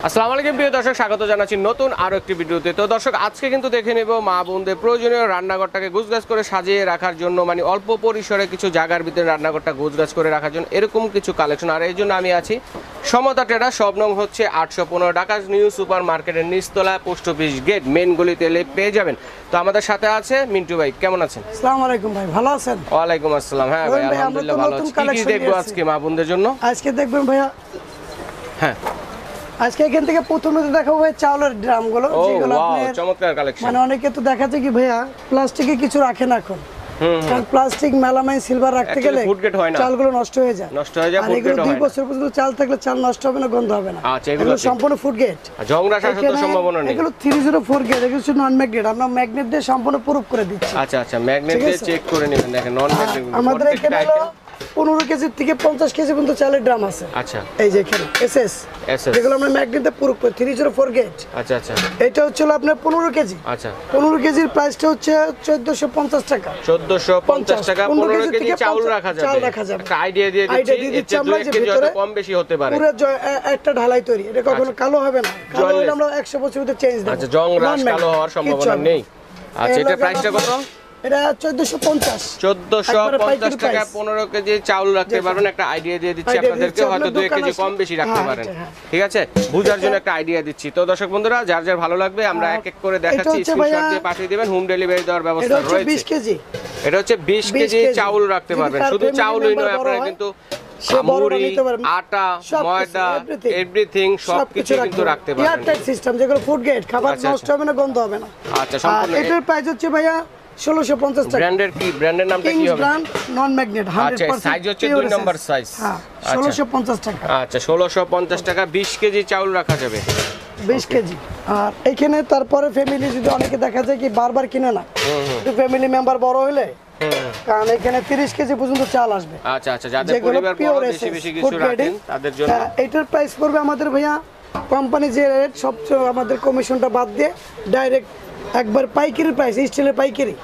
আসসালামু আলাইকুম প্রিয় দর্শক, স্বাগত জানাচ্ছি নতুন আরো একটি ভিডিওতে। তো দর্শক, আজকে কিন্তু দেখে নেব মা বোনদের প্রয়োজনীয় রান্নাঘরটাকে গুছগাছ করে সাজিয়ে রাখার জন্য, মানে অল্প পরিসরে কিছু জায়গার ভিতরে রান্নাঘরটা গুছগাছ করে রাখার জন্য এরকম কিছু কালেকশন। আর এই জন্য আমি আছি সমতা ট্রেডার্স, সব নং হচ্ছে 815, ঢাকা নিউ সুপার মার্কেটের নিচতলা, পোস্ট অফিস গেট, মেন গলিতে এলে পেয়ে যাবেন। তো আমাদের সাথে আছে মিন্টু ভাই, কেমন আছেন? আসসালামু আলাইকুম ভাই, ভালো আছেন? ওয়ালাইকুম আসসালাম। হ্যাঁ ভাই, আলহামদুলিল্লাহ ভালো আছি। কি দেখবো আজকে মা বোনদের জন্য? আজকে দেখবেন ভাইয়া, হ্যাঁ আজকে এখান থেকে প্রথমে দেখাবো ভাই চাউলের ড্রামগুলো, যেগুলো আপনার চমৎকার কালেকশন। মানে অনেকে তো দেখা যায় কি ভাইয়া প্লাস্টিকে কিছু রাখে না এখন, কারণ প্লাস্টিক মেলামাইন সিলভার রাখতে গেলে চালগুলো নষ্ট হয়ে যায়। আর এগুলো 2 বছর পর্যন্ত চাল থাকলে চাল নষ্ট হবে না, গন্ধ হবে না। আচ্ছা, এগুলো সম্পূর্ণ ফুড গ্রেড, জংরা আসার সম্ভাবনা নেই। এগুলো 304 গ্রেড, এগুলো নন ম্যাগনেট। আমরা ম্যাগনেট দিয়ে সম্পূর্ণ প্রুফ করে দিচ্ছি। আচ্ছা আচ্ছা, ম্যাগনেট দিয়ে চেক করে নেবেন। দেখেন নন ম্যাগনেট আমাদের এখানে হলো 15 কেজি থেকে 50 কেজি পর্যন্ত চালের ড্রাম আছে। আচ্ছা, এই যে এখানে এসএস, যেগুলো আমরা ম্যাগনেট দিয়ে প্রুফ করে 304 গ্রেড। আচ্ছা আচ্ছা, এটা হচ্ছে আপনার 15 কেজি। আচ্ছা, 15 কেজির প্রাইসটা হচ্ছে 1450 টাকা। 1450 টাকা 15 কেজি চাউল রাখা যাবে। একটা আইডিয়া দিয়ে দিচ্ছি, আমরা যে ভিতরে কম বেশি হতে পারে। পুরো একটা ঢালাই তৈরি, এটা কখনো কালো হবে না। কালো হলে আমরা 100 বছর ভিতরে চেঞ্জ দেব। আচ্ছা, জং রাশ কালো হওয়ার সম্ভাবনা নেই। আচ্ছা, এটা প্রাইসটা কত? এটা 1450 টাকা 15 কেজি চাউল রাখতে পারবেন। একটা আইডিয়া দিয়ে দিচ্ছি আপনাদেরকে, হয়তো 2 কেজি কম বেশি রাখতে পারেন। ঠিক আছে, বুঝার জন্য একটা আইডিয়া দিচ্ছি। তো দর্শক বন্ধুরা, যার যার ভালো লাগবে আমরা এক এক করে দেখাচ্ছি, স্ক্রিনশট দিয়ে পাঠিয়ে দিবেন। হোম ডেলিভারি দেওয়ার ব্যবস্থা রয়েছে। 20 কেজি, এটা হচ্ছে 20 কেজি চাউল রাখতে পারবেন। শুধু চাউলই নয়, আপনারা কিন্তু মুড়ি, আটা, ময়দা, এভরিথিং সবকিছু কিন্তু রাখতে পারবেন। এয়ারটাইট সিস্টেম, যেগুলো ফুড গ্রেড, খাবার নষ্ট হবে না, গন্ধ হবে না। আচ্ছা, সম্পূর্ণ। এটার প্রাইস হচ্ছে ভাইয়া 1650 টাকা। ব্র্যান্ডের কি, ব্র্যান্ডের নামটা কি হবে? ব্র্যান্ড নন ম্যাগনেট 100%। আচ্ছা, সাইজ হচ্ছে 2 নাম্বার সাইজ। হ্যাঁ, 1650 টাকা। আচ্ছা, 1650 টাকা 20 কেজি চাউল রাখা যাবে। 20 কেজি। আর এখানে তারপরে ফ্যামিলি যদি অনেকে দেখা যায় কি বারবার কিনে না, একটু ফ্যামিলি মেম্বার বড় হলে, কারণ এখানে 30 কেজি পর্যন্ত চাল আসবে। আচ্ছা আচ্ছা, যাদের পরিবার বড়, বেশি বেশি কিছু রাখেন তাদের জন্য এটার প্রাইস পড়বে আমাদের ভাইয়া কোম্পানি যে রেট, সবচেয়ে আমাদের কমিশনটা বাদ দিয়ে ডাইরেক্ট একবার পাইকারি প্রাইস, স্টিলের পাইকারি।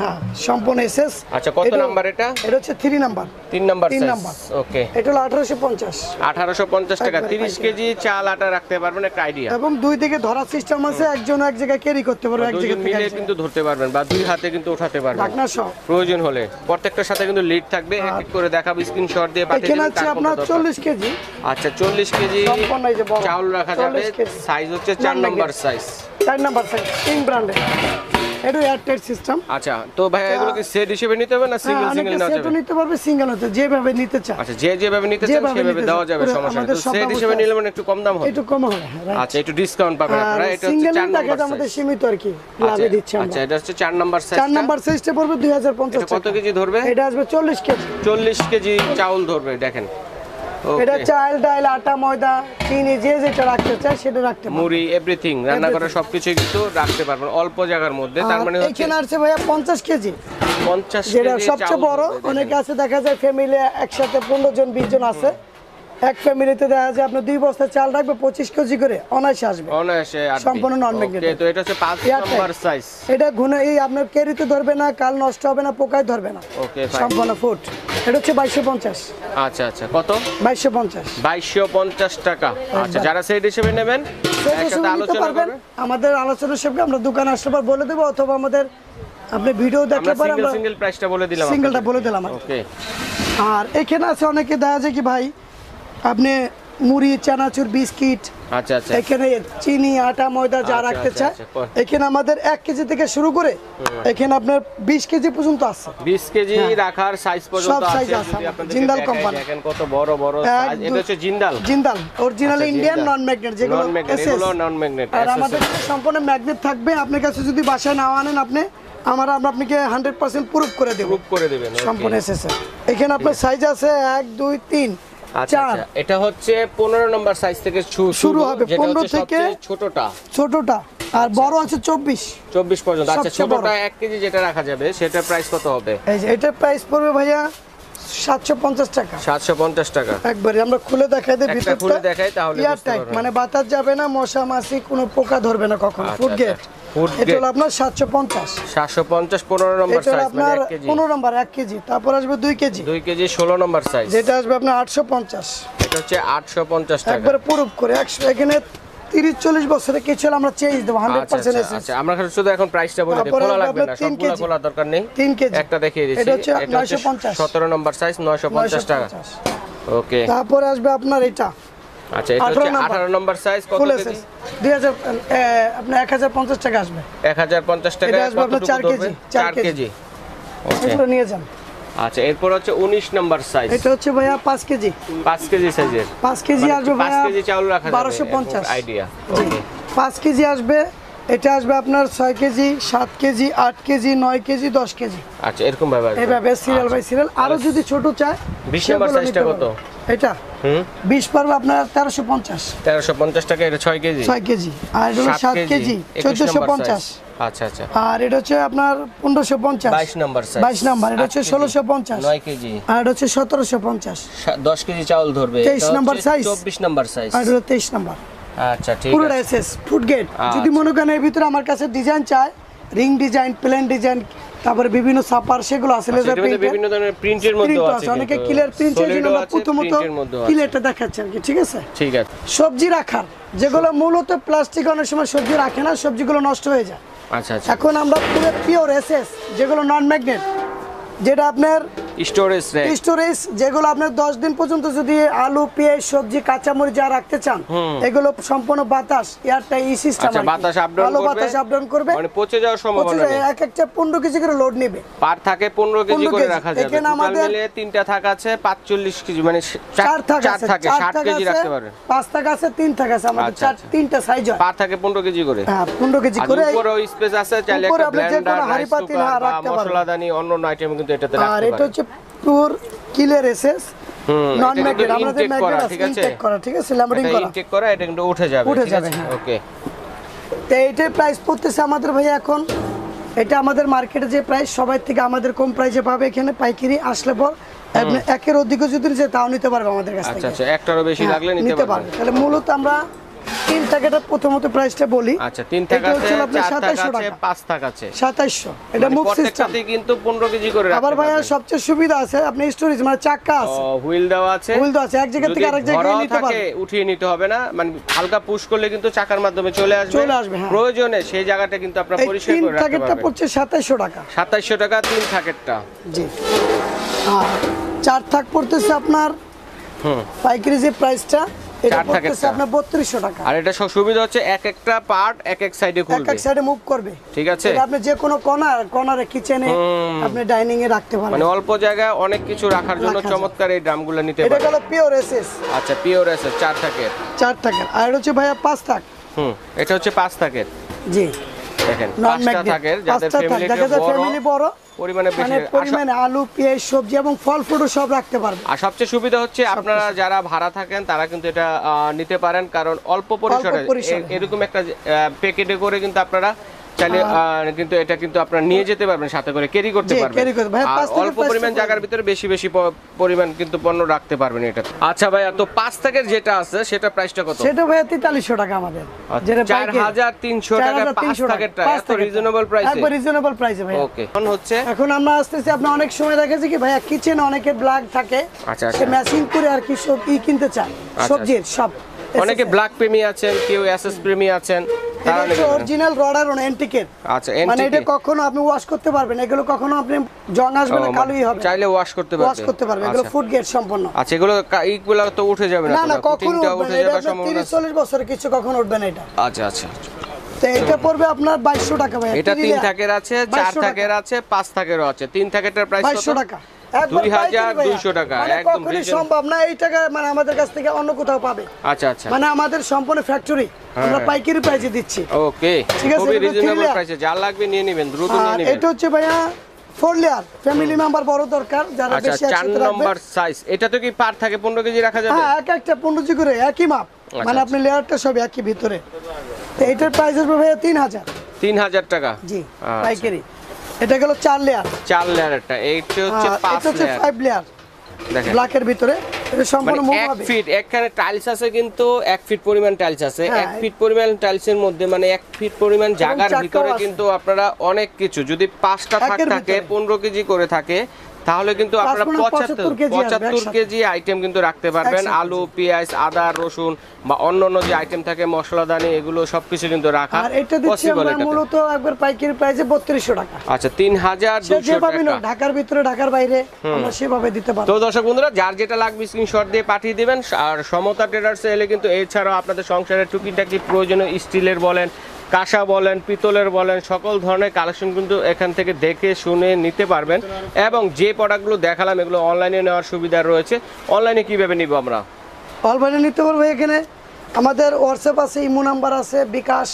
হ্যাঁ, সম্পূর্ণ এসএস। আচ্ছা, কত নাম্বার এটা? এটা হচ্ছে 3 নাম্বার। 3 number size. ওকে, এটা হলো 1850 টাকা 30 কেজি চাল আটা রাখতে পারবেন। একটা আইডিয়া। এবং 2 দিকে ধরার সিস্টেম আছে, একজন এক জায়গায় ক্যারি করতে পারবে, এক জায়গা থেকে মিলে কিন্তু ধরতে পারবেন, বা 2 হাতে কিন্তু উঠাতে পারবেন ঢাকনা সহ প্রয়োজন হলে। প্রত্যেকটার সাথে কিন্তু লিড থাকবে, এক এক করে দেখাবো, স্ক্রিনশট দিয়ে পাঠিয়ে দিন। এখানে আছে আপনার 40 কেজি। আচ্ছা, 40 কেজি সম্পূর্ণ এই যে বড় চাউল রাখা যাবে। সাইজ হচ্ছে 4 number size. 4 number size, king ব্র্যান্ডের। এটা এয়ারটাইট সিস্টেম। আচ্ছা, তো ভাই এগুলো কি সেট হিসেবে নিতে হবে না সিঙ্গেল সিঙ্গেল নেওয়া যাবে? সেটও নিতে পারবে, সিঙ্গেল হতে যেভাবে নিতে চায়। আচ্ছা, যেভাবে নিতে চান সেভাবে দেওয়া যাবে, সমস্যা নেই। তো সেট হিসেবে নিলে মানে একটু কম দাম হবে, একটু কম হবে। আচ্ছা, একটু ডিসকাউন্ট পাবেন আপনারা। এটা হচ্ছে 4 নাম্বার সাইজ, আমাদের সীমিত আর কি লাভে দিচ্ছি আমরা। আচ্ছা, এটা হচ্ছে 4 নাম্বার সাইজ। 4 নাম্বার সাইজটা পড়বে 2050 টাকা। কত কেজি ধরবে? এটা আসবে 40 কেজি। 40 কেজি চাউল ধরবে। দেখেন, এটা চাল, ডাল, আটা, ময়দা, চিনি, যে যেটা রাখতে চায় সেটা রাখতে পারবেন। মুড়ি, এভরিথিং রান্না করা সবকিছু কিন্তু রাখতে পারবেন অল্প জায়গার মধ্যে। তার মানে হচ্ছে এখানে আছে ভাইয়া 50 কেজি। 50 কেজি, যেটা সবচেয়ে বড়। অনেকে আছে দেখা যায় ফ্যামিলি একসাথে 15 জন 20 জন আছে, এক ফ্যামিলিতে দেখা যায় আপনি 2 বস্তা চাল রাখবে 25 কেজি করে, অনায়াসে আসবে, অনায়াসে আসবে। সম্পূর্ণ নন ম্যাগনেট। ওকে, তো এটা হচ্ছে 5 নাম্বার সাইজ। এটা ঘুনে এই আপনার ক্যারিতে ধরবে না, কাল নষ্ট হবে না, পোকায় ধরবে না। ওকে, সম্পূর্ণ ফুট। এটা হচ্ছে 2250। আচ্ছা আচ্ছা, কত? 2250 টাকা। আচ্ছা, যারা সেট হিসেবে নেবেন একসাথে আলোচনা করবেন। আমাদের আলোচনার সাথে আমরা দোকানে আসলে পর বলে দেব, অথবা আমাদের আপনি ভিডিও দেখলে পরে আমরা সিঙ্গেল প্রাইসটা বলে দিলাম, সিঙ্গেলটা বলে দিলাম। ওকে। আর এখানে আছে অনেকে দেখা যায় কি ভাই আপনি মুড়ি, চানাচুর, বিস্কিট, আচ্ছা আচ্ছা, এখানে চিনি, আটা, ময়দা যা রাখতে চায়, এখানে আমাদের 1 কেজি থেকে শুরু করে এখানে আপনার 20 কেজি পর্যন্ত আছে। 20 কেজি রাখার সাইজ পর্যন্ত আছে। যদি আপনাদের জিন্দাল কোম্পানি, দেখেন কত বড় বড় সাইজ। এটা হচ্ছে জিন্দাল অরিজিনাল ইন্ডিয়ান নন ম্যাগনেট, যেগুলো এগুলো নন ম্যাগনেট। আর আমাদের সম্পূর্ণ ম্যাগনেট থাকবে। আপনার কাছে যদি বাসায় নাও আনেন আপনি, আমরা আপনাকে 100% প্রুফ করে দেব, সম্পূর্ণ এসএস। এখানে আপনার সাইজ আছে 1 2 3 আচ্ছা, এটা হচ্ছে 15 নম্বর সাইজ থেকে শুরু হবে, 15 থেকে ছোটটা, আর বড় আছে 24 পর্যন্ত। আচ্ছা, ছোটটা 1 কেজি যেটা রাখা যাবে সেটার প্রাইস কত হবে? এই যে এটার প্রাইস পড়বে ভাইয়া 750 টাকা। 750 টাকা। একবারে আমরা খুলে দেখাই দেই, ভিতরটা খুলে দেখাই, তাহলে বুঝতে পারবেন। মানে বাতাস যাবে না, মশা মাছি কোনো পোকা ধরবে না কখনো। Food grade. এটা হলো আপনার 750 15 নম্বর সাইজ, মানে 1 কেজি। 15 নম্বর 1 কেজি। তারপর আসবে 2 কেজি। 2 কেজি 16 নম্বর সাইজ, যেটা আসবে আপনার 850। এটা হচ্ছে 850 টাকা। একবারে প্রুফ করে 100। এখানে 30-40 বছরে কিছু হলে আমরা চেঞ্জ দেব 100% এসএস। আচ্ছা আমরা শুধু এখন প্রাইসটা বলে দেব, খোলা লাগবে না, সবগুলো খোলা দরকার নেই। 3 কেজি একটা দেখিয়ে দিচ্ছি, এটা হচ্ছে 950, 17 নম্বর সাইজ 950 টাকা। ওকে, তারপরে আসবে আপনার এটা। আচ্ছা এটা হচ্ছে 18 নম্বর সাইজ, কত কেজি? 2000 আপনার 1050 টাকা আসবে। 1050 টাকা কতটুকু 4 কেজি 4 কেজি। ওকে, এটা নিয়ে যান। আচ্ছা এরপর হচ্ছে 19 নম্বর সাইজ, এটা হচ্ছে ভাইয়া 5 কেজি 5 কেজি সাইজের। 5 কেজি আসবে 5 ভাইয়া কেজি চাউল রাখা যাবে 1250 আইডিয়া। ওকে, 5 কেজি আসবে, এটা আসবে আপনার 6 KG 7 KG 8 KG 9 KG 10 KG. আচ্ছা এরকম ভাবে এইভাবে সিরিয়াল বাই সিরিয়াল। আরো যদি ছোট চায় 20 নম্বর সাইজটা কত? এটা 20 পারবে আপনার 1350 টাকা। এটা 6 কেজি 6 কেজি। আর এটা 7 কেজি 1450। আচ্ছা আচ্ছা। আর এটা হচ্ছে আপনার 1550 22 নম্বর সাইজ। 22 নাম্বার, এটা হচ্ছে 1650 9 কেজি। আর এটা হচ্ছে 1750 10 কেজি চাউল ধরবে। 23 নাম্বার সাইজ। 24 নম্বর সাইজ। আর এটা 23 নাম্বার। আচ্ছা ঠিক পুরো আছে। SS food gate. যদি মনে করেন এর ভিতরে আমার কাছে ডিজাইন চায়, রিং ডিজাইন, প্লেন ডিজাইন, তারপরে বিভিন্ন সাপার, সেগুলো আছে লেজার প্রিন্ট, বিভিন্ন ধরনের প্রিন্টের মধ্যে আছে, অনেকে ক্লিয়ার প্রিন্ট চাই, জন্য আমরা প্রথমত ক্লিয়ারটা দেখাচ্ছি আর কি। ঠিক আছে, ঠিক আছে। সবজি রাখার যেগুলো মূলত প্লাস্টিক, অনেক সময় সবজি রাখে না, সবজিগুলো নষ্ট হয়ে যায়। আচ্ছা আচ্ছা। এখন আমরা পুরো পিওর এসএস, যেগুলো নন ম্যাগনেট, যেটা আপনার স্টোরেজ, যেগুলো আপনার 10 দিন পর্যন্ত যদি আলু, পেঁয়াজ, সবজি, কাঁচামরিচ যা রাখতে চান, এগুলো সম্পূর্ণ বাতাস এয়ারটাইট ই সিস্টেম। আচ্ছা, বাতাস আপ ডাউন করবে, মানে পচে যাওয়ার সম্ভাবনা নেই। এক একটা 15 কেজি করে লোড নেবে, পার থাকে 15 কেজি করে রাখা যাবে। টোটাল মিলে 3টা থাক আছে 45 কেজি, মানে 4 থাকে 60 কেজি রাখতে পারবে। 5 থাক আছে, 3 থাক আছে, আমাদের 3টা সাইজ হয়, পার থাকে 15 কেজি করে। হ্যাঁ 15 কেজি করে। উপরে স্পেস আছে, চাইলে একটা ব্লেন্ডার, রাইস কুকার বা মশলাদানি, অন্য আইটেম কিন্তু এটাতে রাখতে পারবে। আর এটা হচ্ছে পিওর ক্লিয়ার এসএস, নন ম্যাগনেট, আমাদের ম্যাগনেট আছে, ইনটেক করা, ঠিক আছে, ল্যামিনেটিং করা, ইনটেক করা, এটা কিন্তু উঠে যাবে, ঠিক আছে। ওকে, তো এইটার প্রাইস পড়তেছে আমাদের ভাই এখন, এটা আমাদের মার্কেটে যে প্রাইস, সবাই থেকে আমাদের কম প্রাইসে পাবে। এখানে পাইকারি আসলে পর আপনি একের অধিকও যদি নিতে, তাও নিতে পারবে আমাদের কাছ থেকে। আচ্ছা আচ্ছা, একটারও বেশি লাগলে নিতে পারবে। তাহলে মূলত আমরা 3 টাকাটা প্রথমত প্রাইসটা বলি। আচ্ছা 3 টাকা আছে, 4 টাকা আছে, 5 টাকা আছে, 2700। এটা মুভ সিস্টেম, প্রত্যেকটাতে কিন্তু 15 কেজি করে রাখতে আবার ভাই সবচেয়ে সুবিধা আছে, আপনি স্টোরেজ মানে চাকা আছে, হুইল দেওয়া আছে, এক জায়গা থেকে আরেক জায়গায় নিতে পারবে, উঠিয়ে নিতে হবে না, মানে হালকা পুশ করলে কিন্তু চাকার মাধ্যমে চলে আসবে। প্রয়োজনে সেই জায়গাটা কিন্তু আপনারা পরিষ্কার করে রাখতে পারবেন। 3 টাকাটা পড়ছে 2700 টাকা। 2700 টাকা 3 টাকারটা। জি। আর 4 থাক পড়তেছে আপনার পাইকারি যে প্রাইসটা, এটা পড়তেছে আপনার 3200 টাকা। আর এটা সুবিধা হচ্ছে এক একটা পার্ট এক এক সাইডে খুলবে, এক এক সাইডে মুভ করবে, ঠিক আছে। এটা আপনি যে কোনো কর্নারে, কিচেনে, আপনি ডাইনিং এ রাখতে পারেন, মানে অল্প জায়গায় অনেক কিছু রাখার জন্য চমৎকার এই ড্রামগুলো নিতে পারেন। এটা হলো পিওর এসএস। আচ্ছা পিওর এসএস 4 টাকার। 4 টাকার। আর এটা হচ্ছে ভাইয়া 5 টাকা। এটা হচ্ছে 5 টাকার। জি দেখেন 5টা টাকার, যাদের ফ্যামিলি বড়, পরিমাণে বেশি, পরিমাণে আলু, পেঁয়াজ, সবজি এবং ফল ফ্রুট সব রাখতে পারবেন। আর সবচেয়ে সুবিধা হচ্ছে আপনারা যারা ভাড়া থাকেন তারা কিন্তু এটা নিতে পারেন, কারণ অল্প পরিসরে এরকম একটা প্যাকেটে করে কিন্তু আপনারা চাইলে কিন্তু এটা কিন্তু আপনারা নিয়ে যেতে পারবেন, সাথে করে ক্যারি করতে পারবেন। আর অল্প পরিমাণ জায়গার ভিতরে বেশি বেশি পরিমাণ কিন্তু পণ্য রাখতে পারবেন এটা। আচ্ছা ভাইয়া, তো 5 টাকার যেটা আছে সেটা প্রাইসটা কত? সেটা ভাইয়া 4300 টাকা আমাদের, যেটা 4300 টাকা 5 টাকারটা, এত রিজনেবল প্রাইসে, একবার রিজনেবল প্রাইসে ভাইয়া। ওকে, এখন আমরা আসতেছি, আপনি অনেক সময় দেখেছি কি ভাইয়া কিচেনে অনেকে ব্ল্যাক থাকে, সে ম্যাচিং করে আর কি সব কিনতে চায়, সবজির সব। অনেকে ব্ল্যাক প্রেমী আছেন, কেউ এসএস প্রেমী আছেন, তারা অরিজিনাল রডার অন অ্যান্টিকের। আচ্ছা, মানে এটা কখনো আপনি ওয়াশ করতে পারবেন, এগুলো কখনো আপনি জং আসবে না, কালোই হবে, চাইলে ওয়াশ করতে পারবেন। এগুলো ফুড গ্রেড সম্পূর্ণ। আচ্ছা, এগুলো তো উঠে যাবে না? না, কখনো উঠবে না, এটা 30-40 বছর কিছু কখনো উঠবে না এটা। আচ্ছা আচ্ছা, তো এটা পড়বে আপনার 2200 টাকা ভাই। এটা 3 টাকার আছে, 4 টাকার আছে, 5 টাকারও আছে। 3 টাকারটার প্রাইস কত? 2200 টাকা। 2200 টাকা, একদম সম্ভব না এই টাকা মানে আমাদের কাছ থেকে অন্য কোথাও পাবে। আচ্ছা আচ্ছা, মানে আমাদের সম্পূর্ণ ফ্যাক্টরি, আমরা পাইকারি প্রাইসে দিচ্ছি। ওকে, ঠিক আছে, খুবই রিজনেবল প্রাইসে, যা লাগবে নিয়ে নেবেন, দ্রুত নিয়ে নেবেন। এটা হচ্ছে ভাইয়া 4 লেয়ার, ফ্যামিলি মেম্বার বড় দরকার, যারা বেশি আছে। 4 নম্বর সাইজ, এটা তো কি পার থাকে 15 কেজি রাখা যাবে? হ্যাঁ, এক একটা 15 কেজি করে, একই মাপ, মানে আপনি লেয়ারটা সব একই ভিতরে। তো এটার প্রাইস হবে ভাইয়া 3000 টাকা। জি, পাইকারি। এটা গেল 4 লেয়ার। 4 লেয়ারটা, এইটা হচ্ছে 5 লেয়ার। এটা হচ্ছে 5 লেয়ার, দেখেন ব্ল্যাকের ভিতরে। এটা সম্পূর্ণ মুভ হবে। 1 ফিট, এখানে টাইলস আছে, কিন্তু 1 ফিট পরিমাণ টাইলস আছে। 1 ফিট পরিমাণ টাইলসের মধ্যে, মানে 1 ফিট পরিমাণ জায়গার ভিতরে কিন্তু আপনারা অনেক কিছু, যদি 5টা থাকে 15 কেজি করে থাকে, তাহলে কিন্তু আপনারা 75 কেজি কেজি আইটেম কিন্তু রাখতে পারবেন। আলু, পেঁয়াজ, আদা, রসুন বা অন্যান্য যে আইটেম থাকে মশলাদানি, এগুলো সবকিছু কিন্তু রাখা আর এটা দিচ্ছি আমরা মূলত একবার পাইকারি প্রাইসে 3200 টাকা। আচ্ছা, 3200 টাকা। ঢাকার ভিতরে ঢাকার বাইরে আমরা সেভাবে দিতে পারবো। তো দর্শক বন্ধুরা, যার যেটা লাগবে স্ক্রিনশট দিয়ে পাঠিয়ে দিবেন। আর সমতা ট্রেডার্সে এলে কিন্তু এছাড়াও আপনাদের সংসারের টুকিটাকি প্রয়োজনীয় স্টিলের বলেন, কাঁসা বলেন, পিতলের বলেন, সকল ধরনের কালেকশন কিন্তু এখান থেকে দেখে শুনে নিতে পারবেন। এবং যে প্রোডাক্টগুলো দেখালাম এগুলো অনলাইনে নেওয়ার সুবিধা রয়েছে। অনলাইনে কিভাবে নিব আমরা? অনলাইনে নিতে পারবো। এখানে আমাদের হোয়াটসঅ্যাপ আছে, ইমো নাম্বার আছে, বিকাশ,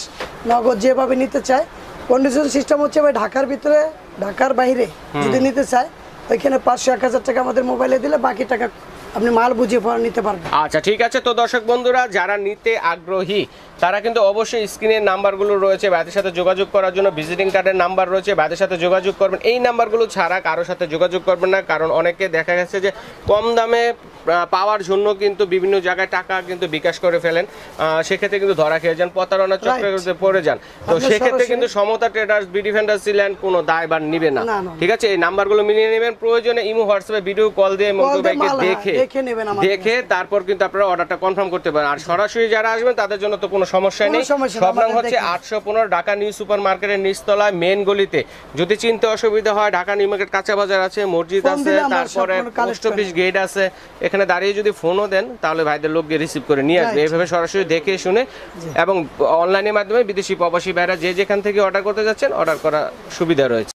নগদ যেভাবে নিতে চায়। কন্ডিশন সিস্টেম হচ্ছে ভাই ঢাকার ভিতরে ঢাকার বাইরে যদি নিতে চায় ওইখানে 500-1000 টাকা আমাদের মোবাইলে দিলে বাকি টাকা আপনি মাল বুঝিয়ে পরে নিতে পারবেন। আচ্ছা, ঠিক আছে। তো দর্শক বন্ধুরা, যারা নিতে আগ্রহী তারা কিন্তু অবশ্যই স্ক্রিনের নাম্বারগুলো রয়েছে, ভাইদের সাথে যোগাযোগ করার জন্য ভিজিটিং কার্ডের নাম্বার রয়েছে, ভাইদের সাথে যোগাযোগ করবেন। এই নাম্বারগুলো ছাড়া কারোর সাথে যোগাযোগ করবেন না, কারণ অনেকে দেখা গেছে যে কম দামে পাওয়ার জন্য কিন্তু বিভিন্ন জায়গায় টাকা কিন্তু বিকাশ করে ফেলেন, সেক্ষেত্রে কিন্তু ধরা খেয়ে যান, প্রতারণা চক্রে পড়ে যান। তো সেক্ষেত্রে কিন্তু সমতা ট্রেডার্স, বিডি ফ্যান্টাসি ল্যান্ড কোনো দায়ভার নিবে না। ঠিক আছে, এই নাম্বারগুলো মিলিয়ে নেবেন। প্রয়োজনে ইমো, হোয়াটসঅ্যাপে ভিডিও কল দিয়ে মঙ্গল ভাইকে দেখে তারপর কিন্তু আপনারা অর্ডারটা কনফার্ম করতে পারেন। আর সরাসরি যারা আসবেন তাদের জন্য তো কোনো সমস্যা নেই। সব নাম হচ্ছে 815 ঢাকা নিউ সুপার মার্কেটের নিচতলায় মেন গলিতে। যদি চিনতে অসুবিধা হয়, ঢাকা নিউ মার্কেট কাঁচা বাজার আছে, মসজিদ আছে, তারপরে পোস্ট অফিস গেট আছে, এখানে দাঁড়িয়ে যদি ফোনও দেন তাহলে ভাইদের লোক গিয়ে রিসিভ করে নিয়ে আসবে। এইভাবে সরাসরি দেখে শুনে এবং অনলাইনের মাধ্যমে বিদেশি প্রবাসী ভাইরা যে যেখান থেকে অর্ডার করতে যাচ্ছেন অর্ডার করা সুবিধা রয়েছে।